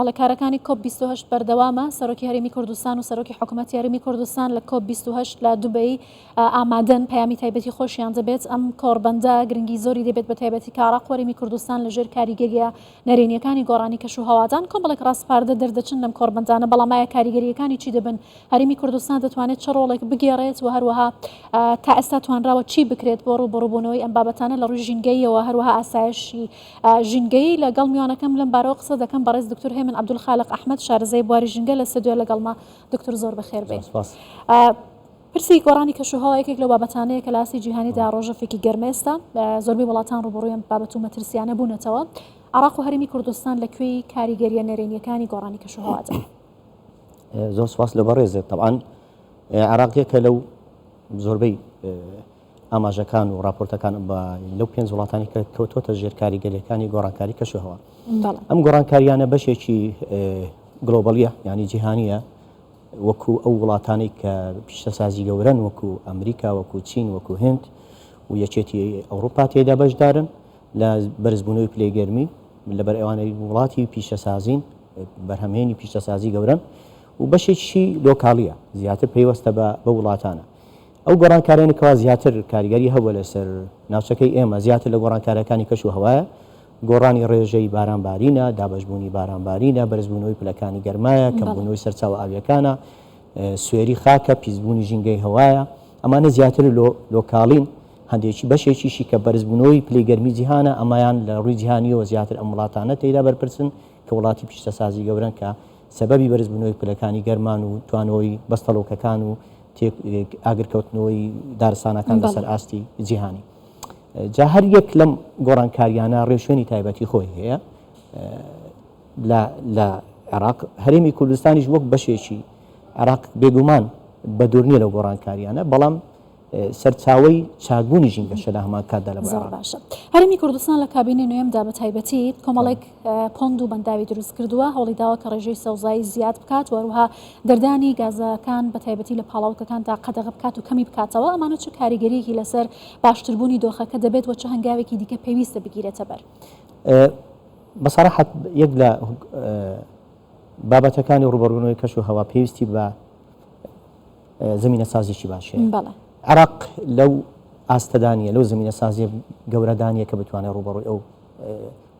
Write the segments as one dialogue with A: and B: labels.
A: بەڵێ کارەکانی کۆپ 28 بەردەوامە. سەرۆکی هەرێمی کوردستان و سەرۆکی حکوومەتی هەرێمی کوردستان لە کۆپ 28 لە دوبەی ئامادەن پەیامی تایبەتی خۆشیان دەبێت. ئەم کۆڕبەندە گرنگی زۆری دەبێت بە تایبەتی کاڕاق هەرێمی کوردستان لەژێر کاریگەریە نەرێنیەکانی گۆڕانی کەش و هەوادان کۆمەڵێک ڕاستپاردە دەردەچن لەم کۆڕبەندانە، بەڵام ئایا کاریگەریەکانی چی دەبن؟ هەرێمی کوردستان دەتوانێت چ ڕۆڵێک بگێڕێت و هەروەها تا ئێستا توانراوە چی بکرێت بۆ ڕووبەڕووبوونەوەی ئەم بابەتانە لە ڕووی ژینگەیەوە، هەروەها ئاسایشی ژینگەی. لەگەڵ میوانەکەم لەم بارەوە قسە دەکەم بەڕێز دکتۆر هێمن عەبدولخالق ئەحمەد، شارەزای بواری ژینگە لە سەدوێ لەگەڵما. دکتۆر زۆر بەخێر بێ. پرسی گۆڕانی کەشوهەوا یەکێک لەو بابەتانەیە کە لە ئاستی جیهانیدا ڕۆژەفێکی گەرمە ئێستا زۆربەی وڵاتان ڕوبەڕووی ئەم بابەت و مەترسیانە بوونەتەوە. عێراق و هەرێمی کوردستان لەکوێی کاریگەریە نەرێنیەکانی گۆڕانی کەشوهەوادا؟
B: زۆر سواس لە بەڕێزێت. طبعاً عێراق یەکە لەو زۆربەی ئاماژەکان و راپۆرتەکان لەو 5 وڵاتانی کە کەوتۆتە ژێر کاریگەریەکانی گۆڕانکاری کەشوهەوا. ئەم گۆڕانکاریانە بەشێکی گلۆبەلیە، یعنی جیهانیە، وەکو ئەو وڵاتانی کە پیشەسازی گەورەن وەکو ئەمریکا، وەکو چین، وەکو هند و یەکێتی ئەوروپا تێدا بەشدارن لە بەرزبوونەوەی پلەیگەرمی لەبەر ئەوانەی وڵاتی پیشەسازین، بەرهەمهێنی پیشەسازی گەورەن و بەشێکی لۆکاڵیە، زیاتر پەیوەستە بە وڵاتانە. ئەو گۆڕانکاریانێکەوە زیاتر کاریگەری هەبووە لەسەر ناوچەکەی ئێمە، زیاتر لە گۆڕانکاریەکانی کەش و هەوایە، گۆڕانی ڕێژەی بارانبارینە، دابەشبوونی بارانبارینە، بەرزبوونەوەی پلەکانی گەرمایە، کەمبوونەوەی سەرچاوە ئاویەکانە، سوێری خاکە، پیسبوونی ژینگەی هەوایە. ئەمانە زیاتر لۆکاڵین. هەندێکی بەشێکیشی کە بەرزبوونەوەی پلەی گەرمی جیهانە، ئەمایان لە ڕووی جیهانیەوە زیاتر ئەم وڵاتانە تێدا بەرپرسن کە وڵاتی پیشەسازی گەورەن کە سەبەبی بەرزبوونەوەی پلەکانی گەرمان و توانەوەی بەستەڵۆکەکان و ئاگرکەوتنەوەی دارستانەکان لەسەر ئاستی جیهانی. جا هەر یەک لەم گۆڕانکاریانە ڕێشوێنی تایبەتی خۆی هەیە. لە عێراق هەرێمی کوردستانیش وەک بەشێکی عێراق بێگومان بە دوور نییە لەو گۆڕانکاریانە، بەڵام سەرچاوەی چاکبوونی ژینگەشە لە هەمان کاتدا لە
A: باشە. هەرێمی کوردستان لە کابینەی نوێمدا بە تایبەتی کۆمەڵێک پۆند و بەنداوی دروست کردووە، هەوڵی داوە کە ڕێژەی سەوزایی زیاد بکات و هەروەها دەردانی گازەکان بە تایبەتی لە پاڵاوکەکاندا قەدەغە بکات و کەمی بکاتەوە. ئەمانە چه کاریگەریەکی لەسەر باشتربوونی دۆخەکە دەبێت و چه هەنگاوێکی دیکە پێویستە بگیرێتە بەر؟
B: بەسەراحەت یەک لە بابەتەکانی ڕوبەڕوونەوەی کەش و هەوا پێویستی بە زمینە سازیی باشەیە. عێراق لەو ئاستەدانیە، لەو زمینە سازی گەورەدانیە کە بتوانێت ڕوبەڕووی ئەو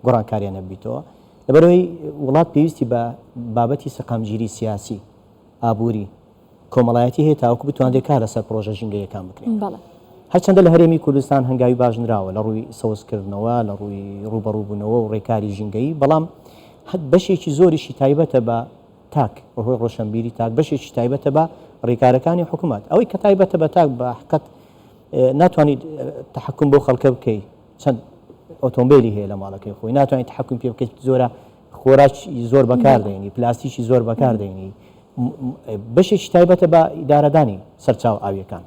B: گۆڕانکاریانە بێتەوە. لەبەرەوەی وڵات پێویستی بە بابەتی سەقامگیری سیاسی، ئابووری، کۆمەڵایەتی هەیە تاوەکو بتوانێت کار لەسەر پرۆژە ژینگەیەکان بکرێت. هەرچەندە لە هەرێمی کوردستان هەنگاوی باشنراوە لە ڕووی سەوزکردنەوە، لە ڕووی ڕوبەڕووبوونەوە و ڕێکاری ژینگەیی، بەڵام بەشێکی زۆریشی تایبەتە بە تاک ڕۆژ ڕۆشنبیری تاک، بەشێکی تایبەتە بە ڕێکارەکانی حکوومەت. ئەوەی کە تایبەتە بە تاک بە حقیقەت ناتوانیت تحکم بۆ خەڵکە بکەیت. چەند ئۆتۆمبیلی هەیە لە ماڵەکەی خۆی، ناتوانیت تحکم پێ بکەیت. زۆرە خۆراکی زۆر بەکاردێنی، پلاستیکی زۆر بەکاردێنی. بەشێکی تایبەتە بە ئیدارەدانی سەرچاو ئاویەکان.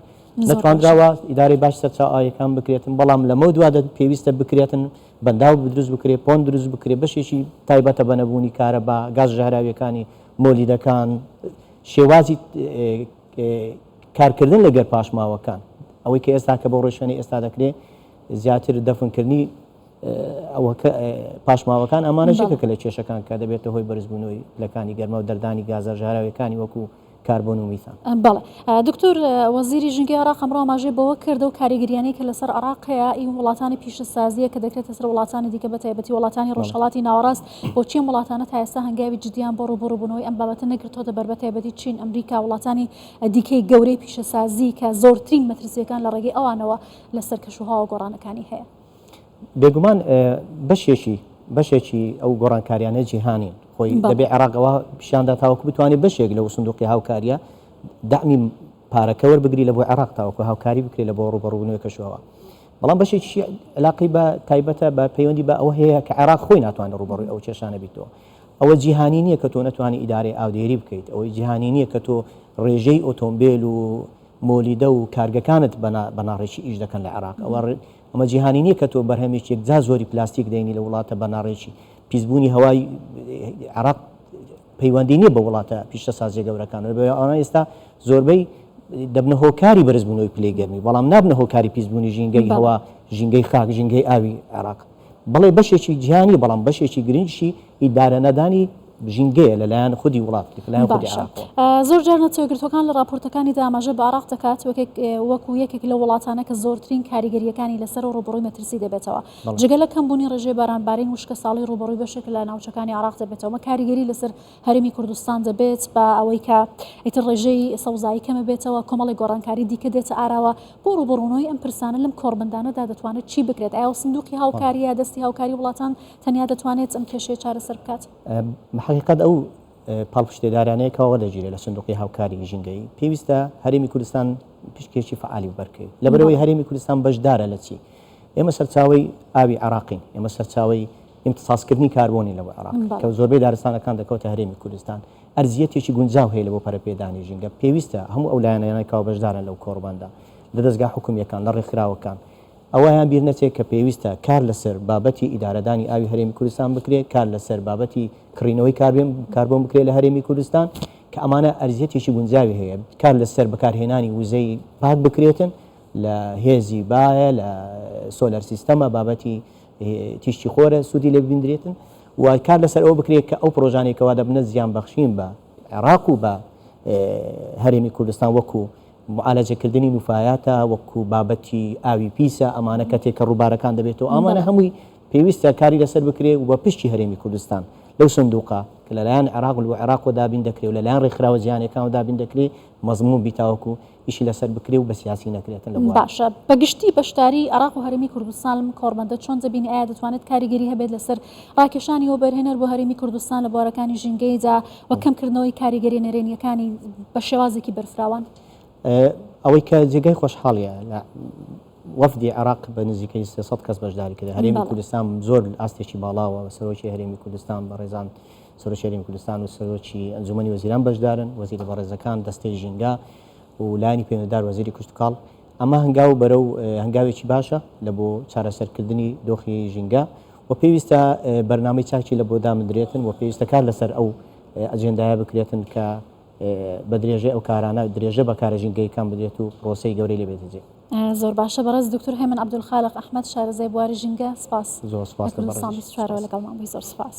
B: نەتوانراوە ئیدارەی باش سەرچاو ئاویەکان بکرێتن، بەڵام لەمە دووە پێویستە بکرێتن بەنداو دروست بکرێت، پۆن دروست بکرێت. بەشێکی تایبەتە بە نەبوونی کارەبا، گاز ژەهراویەکانی مۆلیدەکان، شێوازی کارکردن لەگەر پاشماوەکان. ئەوەی کە ئێستا کە بە ڕۆژێنی ئێستا دەکرێت زیاتر دەفنکردنی پاشماوەکان، ئەمانە ژێکەکە لە کێشەکان کە دەبێتە هۆی بەرزبوونەوەی پلەکانی گەرمە و دەردانی گازە ژەهراویەکانی وەکو کاربۆن و میثان.
A: بەڵێ دکتۆر، وەزیری ژینگەی عێراق ئەمڕۆ ئاماژەی بەوە کردە و کاریگەریانەی کە لەسەر عێراق هەیە ئەی وڵاتانی پیشەسازیە کە دەکرێتە سەر وڵاتانی دیکە بە تایبەتی وڵاتانی ڕۆژهەڵاتی ناوەڕاست. بۆچی ئەم وڵاتانە تا ئێستا هەنگاوی جدیان بۆ ڕوبەڕووبوونەوەی ئەم بابەتە نەگرتووەتە بەر بە تایبەتی چین، ئەمریکا، وڵاتانی دیکەی گەورەی پیشەسازی کە زۆرترین مەترسیەکان لە ڕێگەی ئەوانەوە لەسەر کەشوهەوا گۆڕانەکانی هەیە؟
B: بێگومان بەشێکی ئەو گۆڕانکاریانە جیهانین خۆی دەبێ عێراقەوە پیشاندا تاوەکو بتوانێت بەشێک لەو سندوقی هاوکاریە دامی پارەکە وەربگری لە بۆ عێراق تاوەکو هاوکاری بکرێت لە بۆ ڕوبەڕوونەوەی کەشوهەوا. بەڵام بەشێکی علاقی بە تایبەتە بە پەیوەندی بە ئەوە هەیە کە عێراق خۆی ناتوانێت ڕوبەڕووی ئەو کێشانە بیتەوە. ئەوە جیهانی نییە کە تۆ نەتوانی ئیدارەی ئاودێری بکەیت، ئەوەی جیهانی نییە کە تۆ ڕێژەی ئۆتۆمبیل و مۆلیدە و کارگەکانت بەناڕێکی ئیش دەکەن لە عێراق. ئەمە جیهانی نییە کە تۆ بەرهەمێکی یەکجا زۆری پلاستیک دەینی لە وڵاتە بەناڕێکی پیسبوونی هەوای عێراق پەیوەندی نییە بە وڵاتە پیشەسازی گەورەکان. ئەوە ئێستا زۆربەی دەبنە هۆکاری بەرزبوونەوەی پلەی گەرمی، بەڵام نابنە هۆکاری پیسبوونی ژینگەی هەوا، ژینگەی خاک، ژینگەی ئاوی عێراق. بەڵێ بەشێکی جیهانی، بەڵام بەشێکی گرنگشی ئیدارە نەدانی ژینگەیە لەلایەن خودی وڵات لەلایەن خودی عراق.
A: زۆر جار نەتەوەگرتوەکان لە راپۆرتەکانی داماژە بە عراق دەکات وەکو یەکێک لە وڵاتانە کە زۆرترین کاریگەریەکانی لەسەر ڕوبڕووی مەترسی دەبێتەوە جگە لە کەمبوونی ڕێژەی بارانبارین وشکە ساڵی ڕوبڕووی بەشێک لە ناوچەکانی عراق دەبێتەوە کاریگەری لەسەر هەرێمی کوردستان دەبێت بە ئەوەی کە ئیتر ڕێژەی سەوزایی کەمە بێتەوە کۆمەڵی گۆڕانکاری دیکە دێتە ئاراوە بۆ ڕوبڕوونەوەی ئەم پرسانە لەم کۆڕبندانەدا دەتوانێت چی بکرێت ئایا سندوقی هاوکاریە دەستی هاوکاری وڵاتان تەنیا دەتوانێت ئەم کێشەیە چارەسەر بکات؟
B: بەحقیقەت ئەو پاڵپشتێدارانەیەکەوە لەگیرێ لە سندوقی هاوکاری ژینگەی پێویستە هەرێمی کوردستان پشتێکی فعالی بەرکەوێت لەبەرەوەی هەرێمی کوردستان بەشدارە لە چی ئێمە سەرچاوی ئاوی عراقین ئێمە سەرچاوی امتصاصکردنی کاربۆنی لەوە عراق کە زۆربەی دارستانەکان دەکەوتە هەرێمی کوردستان ئەرزیەتێکی گونجاو هەیە لە بۆ پەرەپێدانی ژینگە پێویستە هەموو ئەو لایەنەکەوە بەشدارن لەو کۆڕباندا لە دەستگا حکومیەکان لە ڕێکخراوەکان ئەوەیان بیر نەچێت کە پێویستە کار لەسەر بابەتی ئیدارەدانی ئاوی هەرێمی کوردستان بکرێت کار لەسەر بابەتی کڕینەوەی کاربۆن بکرێت لە هەرێمی کوردستان کە ئەمانە ئەرزیەتێکی گونجاوی هەیە کار لەسەر بەکارهێنانی وزەی پاک بکرێتن لە هێزی باە لە سۆلەر سیستەمە بابەتی تیشتی خۆرە سوودی لێ ببیندرێتن و کار لەسەر ئەوە بکرێت کە ئەو پرۆژانێکەوە دەبنە زیان بەخشین بە عێراق و بە هەرێمی کوردستان وەکو معالەجەکردنی نوفایاتە وەکو بابەتی ئاوی پیسە ئەمانە کەتێک کە ڕووبارەکان دەبێتەوە ئەمانە هەمووی پێویستە کاری لەسەر بکرێت و بە پشتی هەرێمی کوردستان لەو سندوقا کە لەلایەن عێراق و عێراق دابین دەکرێت و لەلایەن ڕێکخراوە جیهانیەکان دابین دەکرێت مەزموون بیتاوەکو ئیشی لەسەر بکرێت و بە سیاسی نەکرێتن لە
A: باشە بەگشتی بەشداری عێراق و هەرێمی کوردستان لەم کۆڕبەندە چۆن دەبینی ئایا دەتوانێت کاریگەری هەبێت لەسەر ڕاکێشانی و بەرهێنەر بۆ هەرێمی کوردستان لە بوارەکانی ژینگەیدا و کەمکردنەوەی کاریگەری نەرێنیەکانی بە شێوازێکی بەرفراوان
B: ئەوەی کە جێگەی خۆشحاڵیە لە وەفدی عێراق بە نزیکەی 300 کەس بەشداری کرد هەرێمی کوردستان زۆر ئاستێکی باڵاوە سەرۆکی هەرێمی کوردستان بە ڕێزان سەرۆکی هەرێمی کوردستان و سەرۆکی ئەنجومەنی وەزیران بەشدارن وەزیری بەڕێزەکان دەستەی ژینگە و لایانی پەیوەندیدار وەزیری کوشتکاڵ ئەمە هەنگاو بەرەو هەنگاوێکی باشە لە بۆ چارەسەرکردنی دۆخی ژینگە و پێویستە بەرنامەی چاکی لە بۆ دامدرێتن و پێویستە کار لەسەر ئەو ئەجێندایە بکرێتن کە بە درێژە ئەو کارانە درێژە بە کارە ژینگەیەکان بدرێت و پرۆسەی گەورەی لێ بێتجێ
A: زۆر باشە بەڕێز دکتۆر هێمن عەبدولخالق ئەحمەد شارەزای بواری ژینگە سپاس
B: زۆر سپاس
A: لەگەڵمان زۆر سپاس